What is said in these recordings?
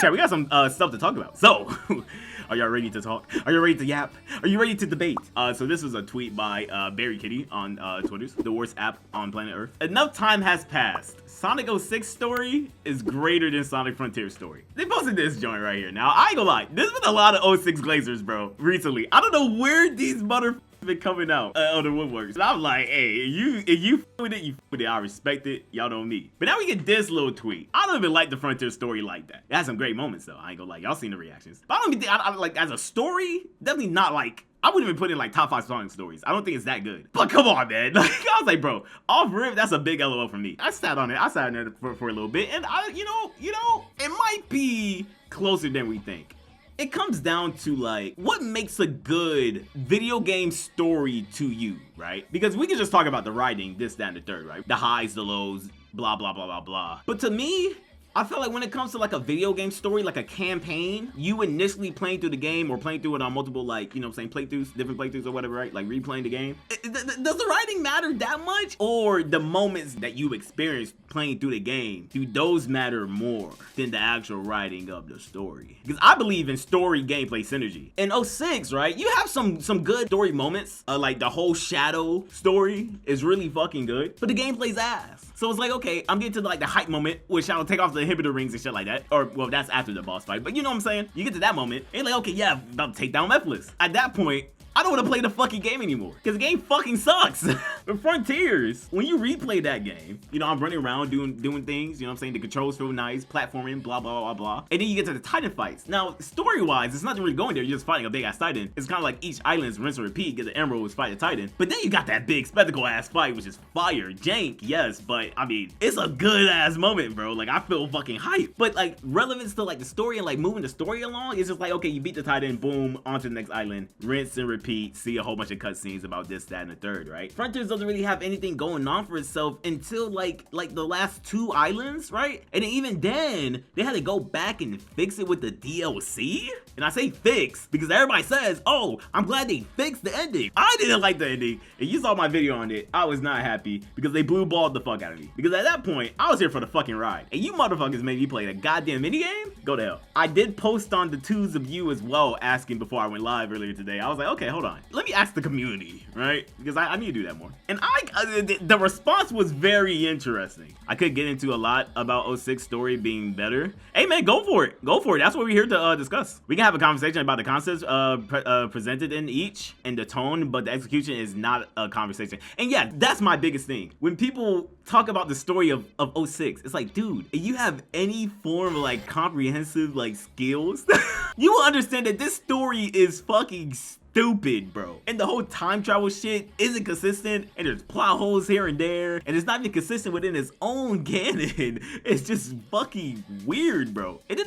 Chat, we got some stuff to talk about. So, are y'all ready to talk? Are you ready to yap? Are you ready to debate? So this was a tweet by Barry Kitty on Twitter's, the worst app on planet Earth. Enough time has passed. Sonic 06 story is greater than Sonic Frontier story. They posted this joint right here. Now, I ain't gonna lie. There's been a lot of 06 Glazers, bro, recently. I don't know where these motherfuckers been coming out on the woodworks. And I'm like, hey, if you f with it, you f with it. I respect it. Y'all know me. But now we get this little tweet. I don't even like the Frontier story like that. It has some great moments though. I ain't gonna lie. Y'all seen the reactions. But I don't even think, I like, as a story, definitely not like, I wouldn't even put in like top 5 Sonic stories. I don't think it's that good. But come on, man. Like, I was like, bro, off rip, that's a big LOL for me. I sat on it. I sat on it for a little bit. And you know, it might be closer than we think. It comes down to like, what makes a good video game story to you, right? Because we can just talk about the writing, this, that, and the third, right? The highs, the lows, blah, blah, blah, blah, blah. But to me, I feel like when it comes to like a video game story, like a campaign, you initially playing through the game or playing through it on multiple, like, you know what I'm saying, playthroughs, different playthroughs or whatever, right? Like replaying the game. Does the writing matter that much? Or the moments that you experience playing through the game, do those matter more than the actual writing of the story? Because I believe in story gameplay synergy. In 06, right, you have some good story moments. Like the whole Shadow story is really fucking good, but the gameplay's ass. So it's like, okay, I'm getting to like the hype moment where Shadow take off the inhibitor rings and shit like that. Or, well, that's after the boss fight, but you know what I'm saying? You get to that moment, and you're like, okay, yeah, I'm about to take down Mephiles. At that point, I don't want to play the fucking game anymore, because the game fucking sucks. But Frontiers, when you replay that game, you know, I'm running around doing things, you know what I'm saying? The controls feel nice, platforming, blah, blah, blah, blah. And then you get to the Titan fights. Now, story-wise, it's nothing really going there. You're just fighting a big-ass Titan. It's kind of like each island's rinse and repeat, get the emeralds, fight the Titan. But then you got that big spectacle-ass fight, which is fire. Jank, yes, but, I mean, it's a good-ass moment, bro. Like, I feel fucking hype. But, like, relevance to, like, the story and, like, moving the story along, it's just like, okay, you beat the Titan, boom, onto the next island, rinse and repeat. See a whole bunch of cutscenes about this, that, and the third, right? Frontiers doesn't really have anything going on for itself until like the last 2 islands, right? And even then, they had to go back and fix it with the DLC. And I say fix because everybody says, oh, I'm glad they fixed the ending. I didn't like the ending. And you saw my video on it. I was not happy because they blue balled the fuck out of me. Because at that point, I was here for the fucking ride. And you motherfuckers made me play a goddamn minigame? Go to hell. I did post on the twos of you as well, asking before I went live earlier today. I was like, okay, hold on. Let me ask the community, right? Because I need to do that more. And the response was very interesting. I could get into a lot about 06 story being better. Hey man, go for it. Go for it. That's what we're here to discuss. We can have a conversation about the concepts presented in each and the tone, but the execution is not a conversation. And yeah, that's my biggest thing. When people talk about the story of 06, it's like, dude, if you have any form of like comprehensive like skills, you will understand that this story is fucking stupid, bro. And the whole time travel shit isn't consistent, and there's plot holes here and there, and it's not even consistent within its own canon. It's just fucking weird, bro. And then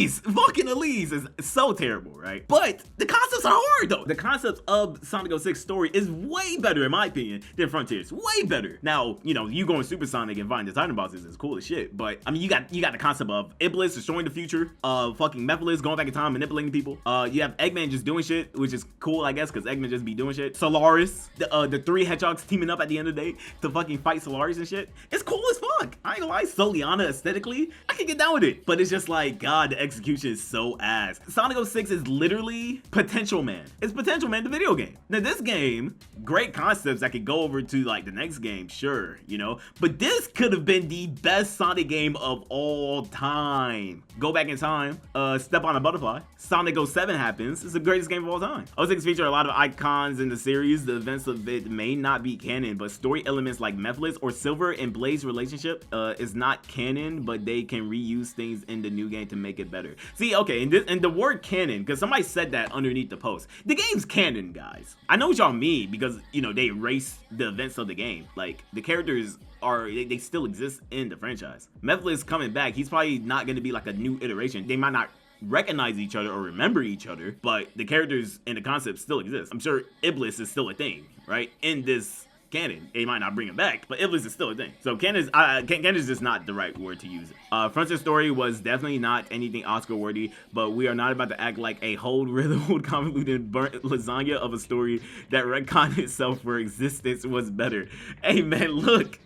fucking Elise is so terrible, right? But the concepts are hard though. The concepts of Sonic 06 story is way better in my opinion than Frontiers. Way better. Now, you know, you going Super Sonic and find the Titan bosses is cool as shit, but I mean, you got the concept of Iblis destroying the future, fucking Mephiles going back in time manipulating people. You have Eggman just doing shit, which is cool, I guess, because Eggman just be doing shit. Solaris, the 3 hedgehogs teaming up at the end of the day to fucking fight Solaris and shit. It's cool as fuck. I ain't gonna lie, Soliana aesthetically, I can get down with it. But it's just like, God, the execution is so ass. Sonic 06 is literally Potential Man. It's Potential Man, the video game. Now this game, great concepts that could go over to like the next game, sure, you know, but this could have been the best Sonic game of all time. Go back in time, step on a butterfly. Sonic 07 happens. It's the greatest game of all time. 06 feature a lot of icons in the series. The events of it may not be canon, but story elements like Mephiles or Silver and Blaze relationship is not canon, but they can reuse things in the new game to make it better. See, okay, and the word canon, because somebody said that underneath the post. The game's canon, guys. I know what y'all mean because, you know, they erase the events of the game. Like, the characters they still exist in the franchise. Mephiles coming back, he's probably not going to be like a new iteration. They might not recognize each other or remember each other, but the characters and the concept still exist. I'm sure Iblis is still a thing, right? In this canon. They might not bring it back, but Iblis is still a thing. So canon is just not the right word to use. Frontier story was definitely not anything Oscar worthy, but we are not about to act like a whole riddled, convoluted, burnt lasagna of a story that retconned itself for existence was better. Hey man, look,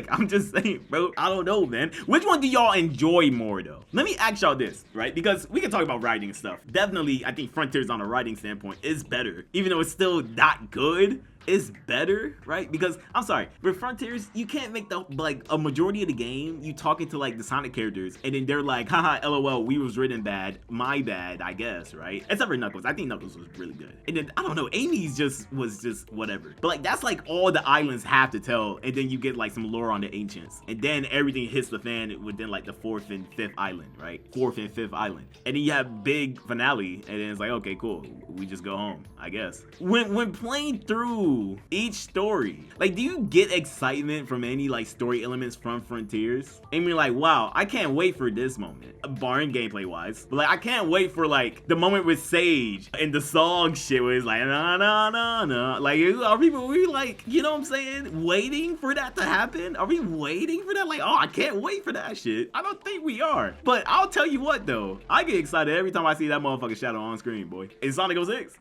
I'm just saying, bro. I don't know, man. Which one do y'all enjoy more though? Let me ask y'all this, right? Because we can talk about writing and stuff. Definitely, I think Frontiers on a writing standpoint is better, even though it's still not good. Is better, right? Because I'm sorry, with Frontiers, you can't make the like a majority of the game you talking to like the Sonic characters, and then they're like, haha, lol, we was written bad, my bad, I guess, right? Except for Knuckles. I think Knuckles was really good. And then I don't know, Amy's was just whatever. But like that's like all the islands have to tell, and then you get like some lore on the ancients, and then everything hits the fan within like the 4th and 5th island, right? 4th and 5th island, and then you have big finale, and then it's like, okay, cool, we just go home, I guess. When playing through each story, like, do you get excitement from any like story elements from Frontiers? And you're like, wow, I can't wait for this moment, barring gameplay wise, but like I can't wait for like the moment with Sage and the song shit where it's like na na na na. Like, are we like, you know what I'm saying, waiting for that to happen? Are we waiting for that? Like, oh, I can't wait for that shit. I don't think we are. But I'll tell you what though, I get excited every time I see that motherfucking Shadow on screen, boy. In Sonic 06.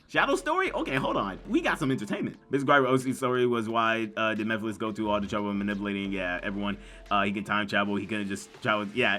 Shadow story? Okay, hold on. We got some entertainment. This Gripe OC story was why did Mephiles go through all the trouble of manipulating, yeah, everyone. He can time travel. He can just travel. Yeah,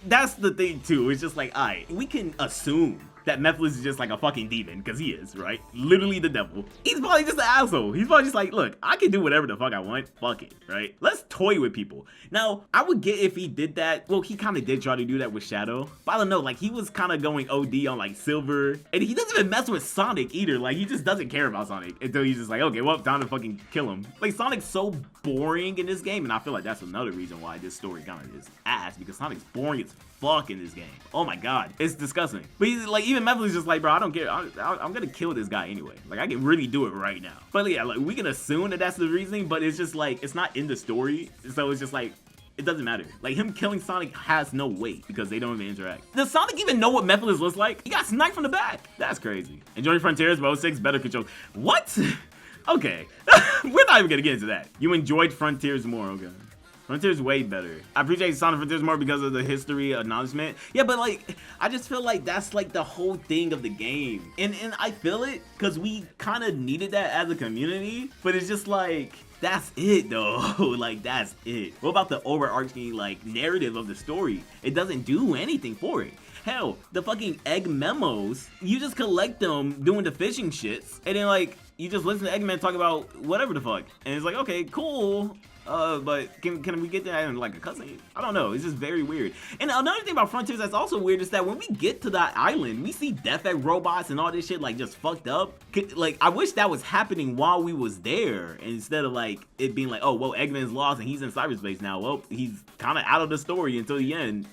that's the thing too. It's just like, alright, we can assume that Mephiles is just like a fucking demon, because he is, right? Literally the devil. He's probably just an asshole. He's probably just like, look, I can do whatever the fuck I want. Fuck it, right? Let's toy with people. Now, I would get if he did that. Well, he kind of did try to do that with Shadow. But I don't know, like, he was kind of going OD on, like, Silver. And he doesn't even mess with Sonic either. Like, he just doesn't care about Sonic until he's just like, okay, well, time to fucking kill him. Like, Sonic's so boring in this game, and I feel like that's another reason why this story kind of is ass, because Sonic's boring as fuck in this game. Oh my god, it's disgusting. But he's like, even Mephiles is just like, bro, I don't care. I'm gonna kill this guy anyway. Like, I can really do it right now. But yeah, like, we can assume that that's the reasoning, but it's just like, it's not in the story, so it's just like, it doesn't matter. Like, him killing Sonic has no weight because they don't even interact. Does Sonic even know what Mephiles looks like? He got sniped from the back. That's crazy. Enjoying Frontiers, but 06 better control. What? Okay. We're not even gonna get into that. You enjoyed Frontiers more, okay. Frontiers way better. I appreciate Sonic Frontiers more because of the history acknowledgement. Yeah, but like, I just feel like that's like the whole thing of the game. And I feel it because we kind of needed that as a community, but it's just like, that's it though. Like, that's it. What about the overarching like narrative of the story? It doesn't do anything for it. Hell, the fucking egg memos, you just collect them doing the fishing shits, and then like, you just listen to Eggman talk about whatever the fuck. And it's like, okay, cool. But can we get that in like a cutscene? I don't know. It's just very weird. And another thing about Frontiers that's also weird is that when we get to that island, we see Death Egg robots and all this shit like just fucked up. Like, I wish that was happening while we was there instead of like it being like, oh, well, Eggman's lost and he's in cyberspace now. Well, he's kind of out of the story until the end.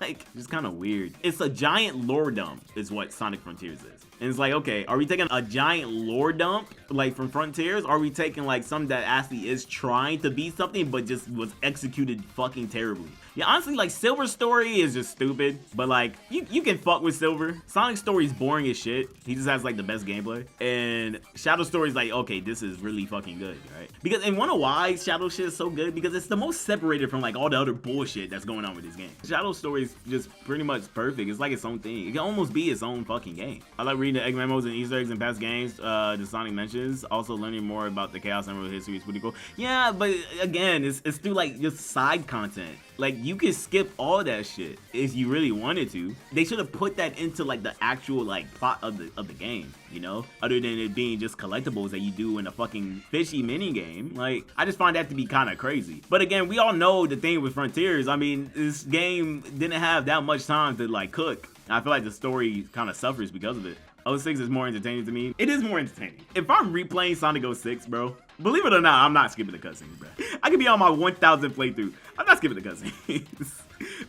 Like, just kind of weird. It's a giant lore dump is what Sonic Frontiers is. And it's like, okay, are we taking a giant lore dump like from Frontiers? Or are we taking like something that actually is trying to be something but just was executed fucking terribly? Yeah, honestly, like, Silver's story is just stupid, but like, you can fuck with Silver. Sonic's story is boring as shit. He just has like the best gameplay. And Shadow's story is like, okay, this is really fucking good, right? Because, and wanna why Shadow shit is so good? Because it's the most separated from like all the other bullshit that's going on with this game. Shadow's story is just pretty much perfect. It's like its own thing. It can almost be its own fucking game. I like reading the egg memos and Easter eggs in past games the Sonic mentions. Also learning more about the Chaos Emerald history is pretty cool. Yeah, but again, it's through like just side content. Like, you can skip all that shit if you really wanted to. They should have put that into like the actual like plot of the game, you know, other than it being just collectibles that you do in a fucking fishy mini game. Like, I just find that to be kind of crazy. But again, we all know the thing with Frontiers. I mean, this game didn't have that much time to like cook. I feel like the story kind of suffers because of it. 06 is more entertaining to me. It is more entertaining. If I'm replaying Sonic 06, bro, believe it or not, I'm not skipping the cutscenes, bro. I could be on my 1000 playthrough. I'm not skipping the cutscenes.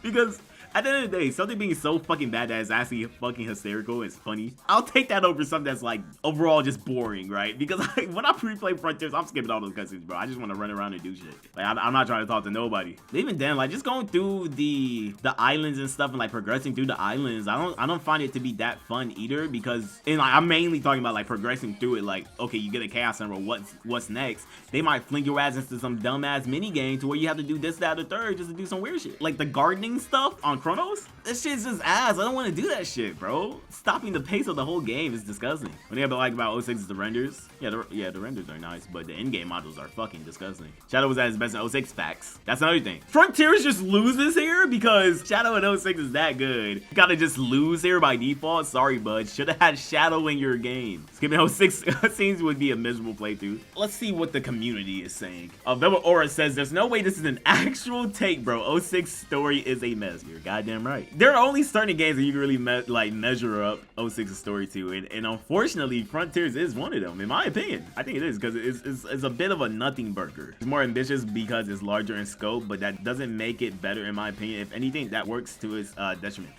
Because At the end of the day, something being so fucking bad that is actually fucking hysterical is funny. I'll take that over something that's like overall just boring, right? Because like, when I pre-play Frontiers, I'm skipping all those cutscenes, bro. I just want to run around and do shit. Like I'm not trying to talk to nobody. Even then, like just going through the islands and stuff and like progressing through the islands, I don't find it to be that fun either, because and like I'm mainly talking about like progressing through it. Like okay, you get a Chaos Emerald, what's next? They might fling your ass into some dumbass mini game to where you have to do this, that, or third just to do some weird shit. Like the gardening stuff on Chronos, this shit's just ass. I don't want to do that shit, bro. Stopping the pace of the whole game is disgusting. One thing I like about 06 is the renders. Yeah, the renders are nice, but the in-game models are fucking disgusting. Shadow was at his best in 06, facts. That's another thing. Frontiers just loses here because Shadow in 06 is that good. You gotta just lose here by default. Sorry, bud. Should have had Shadow in your game. Skipping 06 cutscenes would be a miserable playthrough. Let's see what the community is saying. Velvet Aura says, there's no way this is an actual take, bro. 06 story is a mess. You're goddamn right. There are only certain games that you can really measure up 06's story to, and unfortunately, Frontiers is one of them, in my opinion. I think it is, because it's a bit of a nothing burger. It's more ambitious because it's larger in scope, but that doesn't make it better, in my opinion. If anything, that works to its detriment.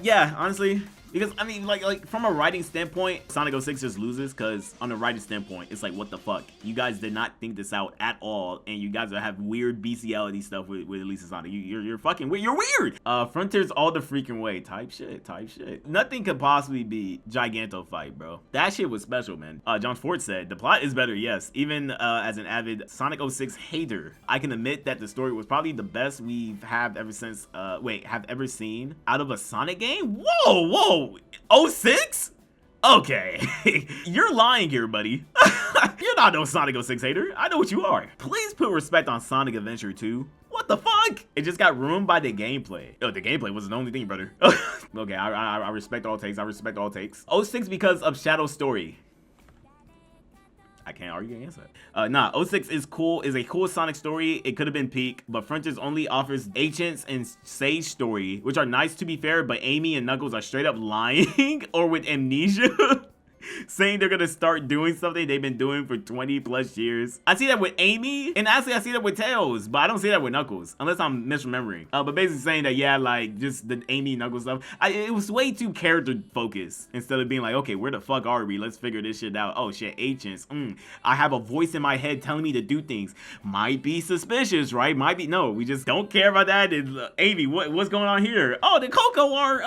Yeah, honestly, because I mean, like from a writing standpoint, Sonic 06 just loses, because on a writing standpoint, it's like, what the fuck? You guys did not think this out at all, and you guys have weird bestiality stuff with Elisa Sonic. You're fucking weird. You're weird. Frontiers all the freaking way. Type shit. Nothing could possibly be Giganto fight, bro. That shit was special, man. John Ford said the plot is better. Yes, even as an avid Sonic 06 hater, I can admit that the story was probably the best we've have ever seen out of a Sonic game. Whoa. 06? Okay. You're lying here, buddy. You're not no Sonic 06 hater. I know what you are. Please put respect on Sonic Adventure 2. What the fuck? It just got ruined by the gameplay. Oh, the gameplay wasn't the only thing, brother. Okay, I respect all takes. 06 because of Shadow's story. I can't argue against that. 06 is a cool Sonic story. It could have been peak, but Frontiers only offers Ancients and Sage story, which are nice to be fair, but Amy and Knuckles are straight up lying or with amnesia. Saying they're gonna start doing something they've been doing for 20 plus years. I see that with Amy, and actually I see that with Tails, but I don't see that with Knuckles, unless I'm misremembering. But basically saying that, yeah, like, just the Amy Knuckles stuff, it was way too character focused, instead of being like, okay, where the fuck are we? Let's figure this shit out. Oh shit, Ancients. I have a voice in my head telling me to do things. Might be suspicious, right? Might be, no, we just don't care about that. And, Amy, what's going on here? Oh, the Coco are,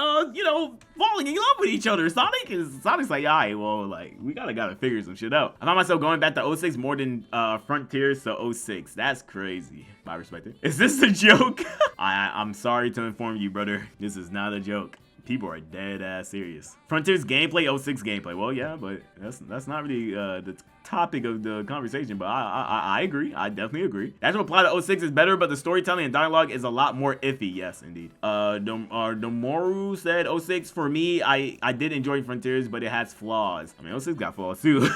falling in love with each other. Sonic's like, alright, well, like, we gotta figure some shit out. I found myself going back to 06 more than Frontiers to 06. That's crazy. I respect it. Is this a joke? I'm sorry to inform you, brother. This is not a joke. People are dead ass serious. Frontiers gameplay, 06 gameplay. Well, yeah, but that's not really the topic of the conversation, but I agree. I definitely agree. The actual plot of 06 is better, but the storytelling and dialogue is a lot more iffy. Yes, indeed. Domoru said 06 for me, I did enjoy Frontiers, but it has flaws. I mean, 06 got flaws too.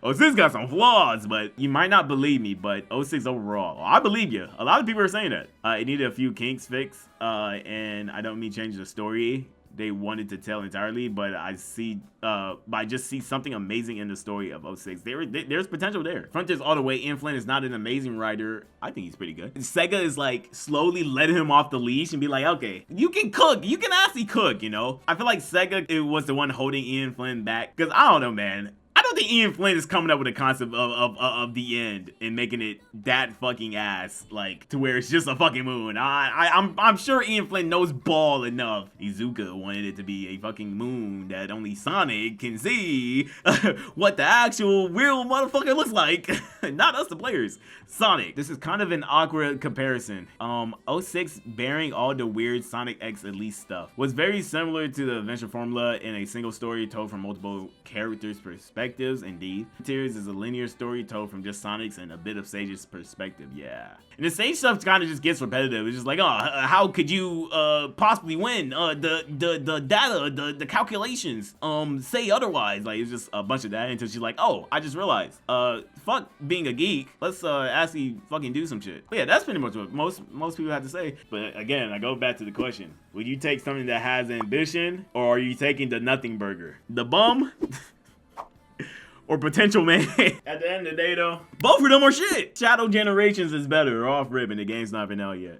06 got some flaws, but you might not believe me, but 06 overall, I believe you. A lot of people are saying that. It needed a few kinks fixed, and I don't mean change the story they wanted to tell entirely, but I just see something amazing in the story of 06. There's potential there. Frontiers all the way. Ian Flynn is not an amazing writer. I think he's pretty good. Sega is like slowly letting him off the leash and be like, okay, you can cook. You can actually cook, you know? I feel like Sega was the one holding Ian Flynn back, because I don't know, man. I don't think Ian Flynn is coming up with a concept of the end and making it that fucking ass, like, to where it's just a fucking moon. I'm sure Ian Flynn knows ball enough. Izuka wanted it to be a fucking moon that only Sonic can see what the actual real motherfucker looks like. Not us, the players. Sonic. This is kind of an awkward comparison. 06 bearing all the weird Sonic X Elite stuff was very similar to the adventure formula in a single story told from multiple characters' perspectives. Indeed. Frontiers is a linear story told from just Sonic's and a bit of Sage's perspective. Yeah. And the Sage stuff kind of just gets repetitive. It's just like, oh, how could you possibly win? The data, the calculations say otherwise. Like, it's just a bunch of that until she's like, oh, I just realized. Fuck being a geek. Let's actually fucking do some shit. But yeah, that's pretty much what most people have to say. But again, I go back to the question. Would you take something that has ambition, or are you taking the nothing burger? The bum? Or potential man. At the end of the day, though, both of them are shit. Shadow Generations is better. Off rip, and the game's not been out yet.